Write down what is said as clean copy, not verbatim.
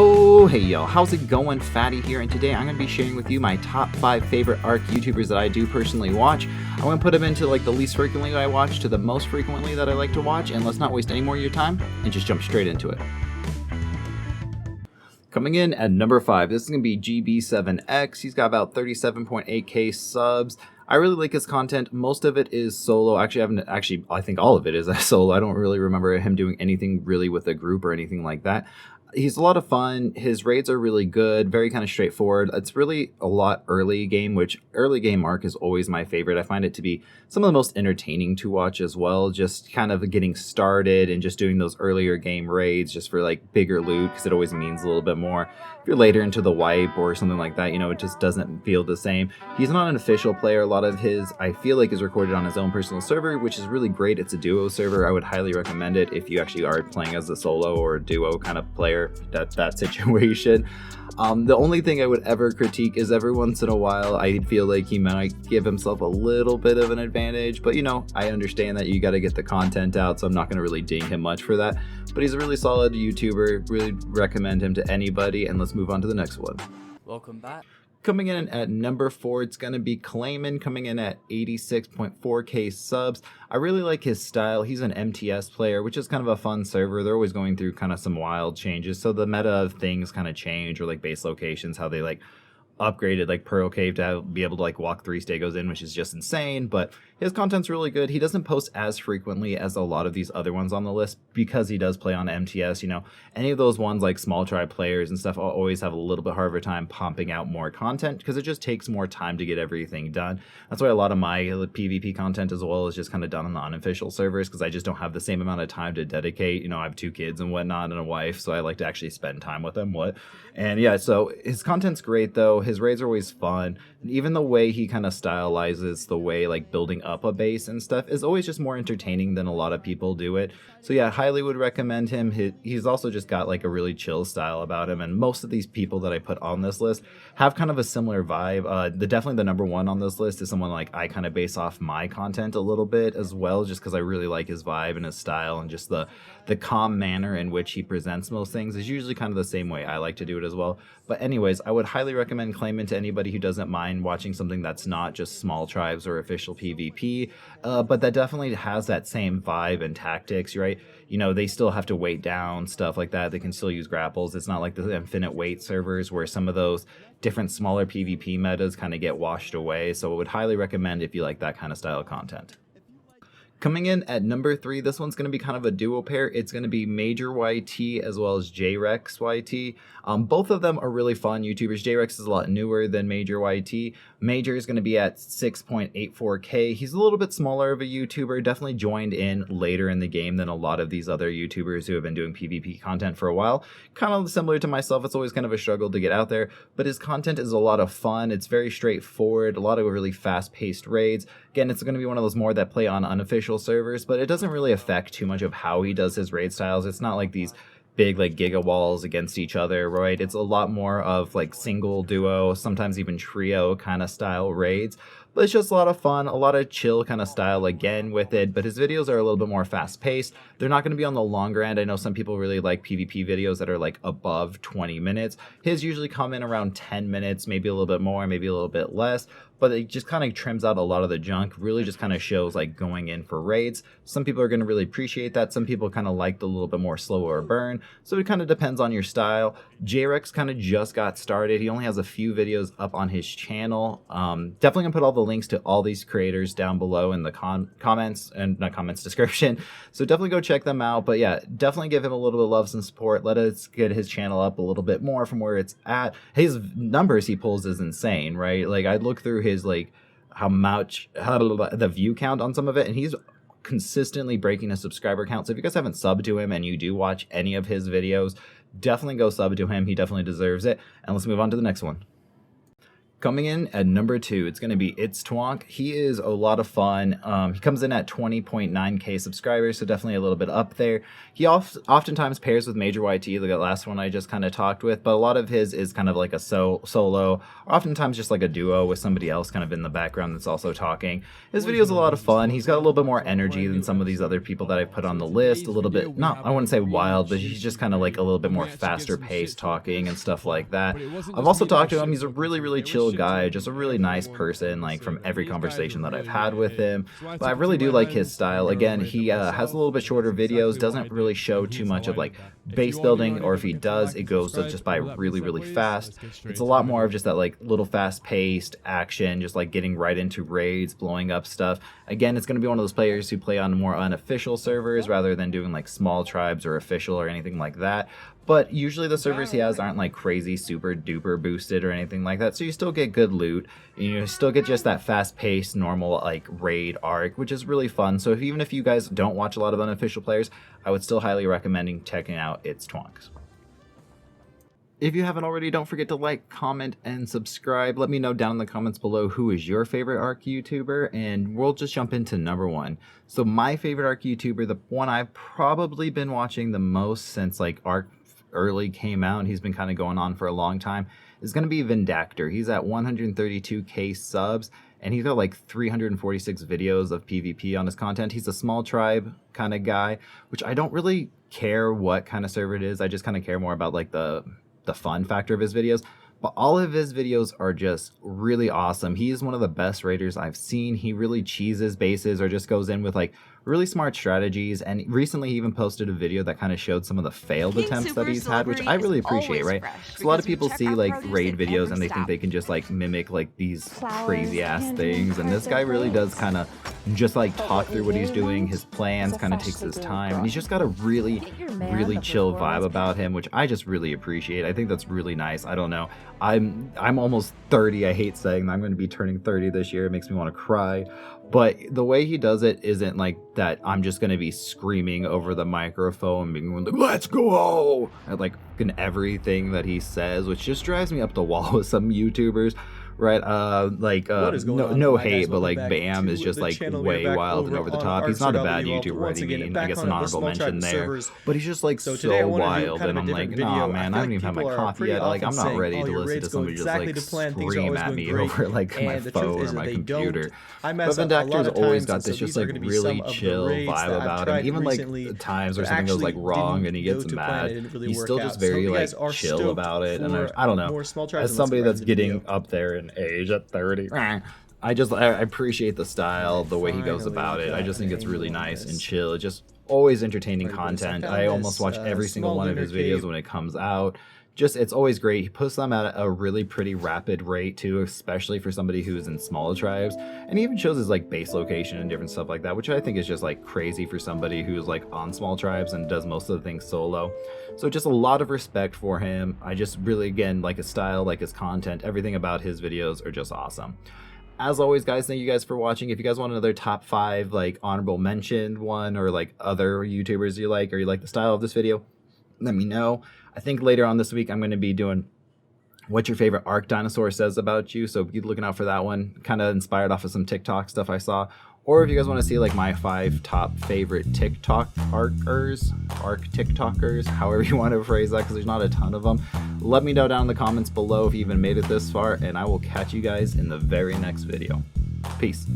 Oh, hey yo, how's it going? Fatty here, and today I'm going to be sharing with you my top 5 favorite ARK YouTubers that I do personally watch. I'm going to put them into like the least frequently I watch to the most frequently that I like to watch, and let's not waste any more of your time and just jump straight into it. Coming in at number 5, this is going to be GB7X. He's got about 37.8k subs. I really like his content. Most of it is solo. I think all of it is solo. I don't really remember him doing anything really with a group or anything like that. He's a lot of fun. His raids are really good, very kind of straightforward. It's really a lot early game, which early game ARK is always my favorite. I find it to be some of the most entertaining to watch as well. Just kind of getting started and just doing those earlier game raids just for like bigger loot, because it always means a little bit more. If you're later into the wipe or something like that, you know, it just doesn't feel the same. He's not an official player. A lot of his, I feel like, is recorded on his own personal server, which is really great. It's a duo server. I would highly recommend it if you actually are playing as a solo or a duo kind of player. That situation. The only thing I would ever critique is every once in a while I feel like he might give himself a little bit of an advantage, but you know, I understand that you got to get the content out, so I'm not going to really ding him much for that. But he's a really solid YouTuber. Really recommend him to anybody, and let's move on to the next one. Welcome back. Coming in at number 4, it's going to be Clayman, coming in at 86.4k subs. I really like his style. He's an MTS player, which is kind of a fun server. They're always going through kind of some wild changes, so the meta of things kind of change, or like base locations, how they like upgraded like Pearl Cave to be able to like walk 3 stegos in, which is just insane. But his content's really good. He doesn't post as frequently as a lot of these other ones on the list because he does play on MTS. You know, any of those ones like small tribe players and stuff always have a little bit harder time pumping out more content because it just takes more time to get everything done. That's why a lot of my PvP content as well is just kind of done on the unofficial servers, because I just don't have the same amount of time to dedicate. You know, I have 2 kids and whatnot and a wife, so I like to actually spend time with them. And yeah, so his content's great though. His raids are always fun. And even the way he kind of stylizes the way like building up a base and stuff is always just more entertaining than a lot of people do it. So yeah, highly would recommend him. He's also just got like a really chill style about him, and most of these people that I put on this list have kind of a similar vibe. Definitely the number 1 on this list is someone like I kind of base off my content a little bit as well, just because I really like his vibe and his style, and just the calm manner in which he presents most things is usually kind of the same way I like to do it as well. But anyways, I would highly recommend Clayman to anybody who doesn't mind watching something that's not just small tribes or official PvP, but that definitely has that same vibe and tactics, right? You know, they still have to weight down, stuff like that. They can still use grapples. It's not like the infinite weight servers where some of those different smaller PvP metas kind of get washed away. So I would highly recommend if you like that kind of style of content. Coming in at number 3, this one's going to be kind of a duo pair. It's going to be Major YT as well as Jrex YT. Both of them are really fun YouTubers. Jrex is a lot newer than Major YT. Major is going to be at 6.84k. He's a little bit smaller of a YouTuber, definitely joined in later in the game than a lot of these other YouTubers who have been doing PvP content for a while. Kind of similar to myself, it's always kind of a struggle to get out there, but his content is a lot of fun. It's very straightforward, a lot of really fast-paced raids. Again, it's going to be one of those more that play on unofficial servers, but it doesn't really affect too much of how he does his raid styles. It's not like these big like giga walls against each other, right? It's a lot more of like single, duo, sometimes even trio kind of style raids. But it's just a lot of fun, a lot of chill kind of style again with it. But his videos are a little bit more fast paced. They're not going to be on the longer end. I know some people really like PvP videos that are like above 20 minutes. His usually come in around 10 minutes, maybe a little bit more, maybe a little bit less. But it just kind of trims out a lot of the junk, really just kind of shows like going in for raids. Some people are going to really appreciate that. Some people kind of like the little bit more slower burn. So it kind of depends on your style. Jrex kind of just got started. He only has a few videos up on his channel. Definitely going to put all the links to all these creators down below in the comments, and not comments, description. So definitely go check them out. But yeah, definitely give him a little bit of love and support. Let us get his channel up a little bit more from where it's at. His numbers he pulls is insane, right? Like I'd look through his like how the view count on some of it, and he's consistently breaking a subscriber count. So if you guys haven't subbed to him and you do watch any of his videos, definitely go sub to him. He definitely deserves it. And let's move on to the next one. Coming in at number 2, it's going to be Twonk. He is a lot of fun. He comes in at 20.9k subscribers, so definitely a little bit up there. He oftentimes pairs with Major YT, like the last one I just kind of talked with, but a lot of his is kind of like a solo, or oftentimes just like a duo with somebody else kind of in the background that's also talking. His video is a lot of fun. He's got a little bit more energy than some of these other people that I put on the list. A little bit, I wouldn't say wild, but he's just kind of like a little bit more faster paced talking and stuff like that. I've also talked to him. He's a really chill guy, just a really nice person, like from every conversation that I've had with him. But I really do like his style. Again, he has a little bit shorter videos, doesn't really show too much of like base building, or if he does, it goes just by really fast. It's a lot more of just that like little fast paced action, just like getting right into raids, blowing up stuff. Again, it's going to be one of those players who play on more unofficial servers rather than doing like small tribes or official or anything like that. But usually the servers he has aren't like crazy super duper boosted or anything like that, so you still get good loot, and you still get just that fast-paced normal like raid ARK, which is really fun. So even if you guys don't watch a lot of unofficial players, I would still highly recommend checking out Twonk. If you haven't already, don't forget to like, comment, and subscribe. Let me know down in the comments below who is your favorite ARK YouTuber, and we'll just jump into number 1. So my favorite ARK YouTuber, the one I've probably been watching the most since like ARK early came out, and he's been kind of going on for a long time, is going to be Vindactor. He's at 132k subs, and he's got like 346 videos of PvP on his content. He's a small tribe kind of guy, which I don't really care what kind of server it is. I just kind of care more about like the fun factor of his videos. But all of his videos are just really awesome. He is one of the best raiders I've seen. He really cheeses bases or just goes in with like really smart strategies. And recently he even posted a video that kind of showed some of the failed attempts that he's had, which I really appreciate, right? So a lot of people see like raid videos and they think they can just like mimic like these crazy ass things. And this guy really does kind of just like talk through what he's doing. His plans kind of takes his time. And he's just got a really chill vibe about him, which I just really appreciate. I think that's really nice. I don't know. I'm almost 30. I hate saying that. I'm going to be turning 30 this year. It makes me want to cry. But the way he does it isn't like that I'm just going to be screaming over the microphone, being like, let's go, at like in everything that he says, which just drives me up the wall with some YouTubers. Right, no hate, but like Bam is just like way wild and over the top. He's not a bad YouTuber by any means. I guess an honorable mention there, but he's just like so wild, and I'm like, nah, man, I haven't even had my coffee yet. Like, I'm not ready to listen to somebody just like scream at me over like my phone or my computer. But Vindactor's always got this just like really chill vibe about him. Even like the times where something goes like wrong and he gets mad, he's still just very like chill about it. And I don't know, as somebody that's getting up there in age at 30, I appreciate the style, the way he goes about it. I just think it's really nice and chill. It's just always entertaining content. I almost watch every single one of his videos when it comes out. It's always great. He puts them at a really pretty rapid rate too, especially for somebody who's in smaller tribes. And he even shows his like base location and different stuff like that, which I think is just like crazy for somebody who's like on small tribes and does most of the things solo. So just a lot of respect for him. I just really, again, like his style, like his content, everything about his videos are just awesome. As always, guys, thank you guys for watching. If you guys want another top 5 like honorable mentioned one, or like other YouTubers you like, or you like the style of this video, let me know. I think later on this week I'm going to be doing what your favorite ARK dinosaur says about you, so be looking out for that one. Kind of inspired off of some TikTok stuff I saw. Or if you guys want to see like my 5 top favorite TikTok ARK TikTokers, however you want to phrase that, because there's not a ton of them, let me know down in the comments below if you even made it this far, and I will catch you guys in the very next video. Peace.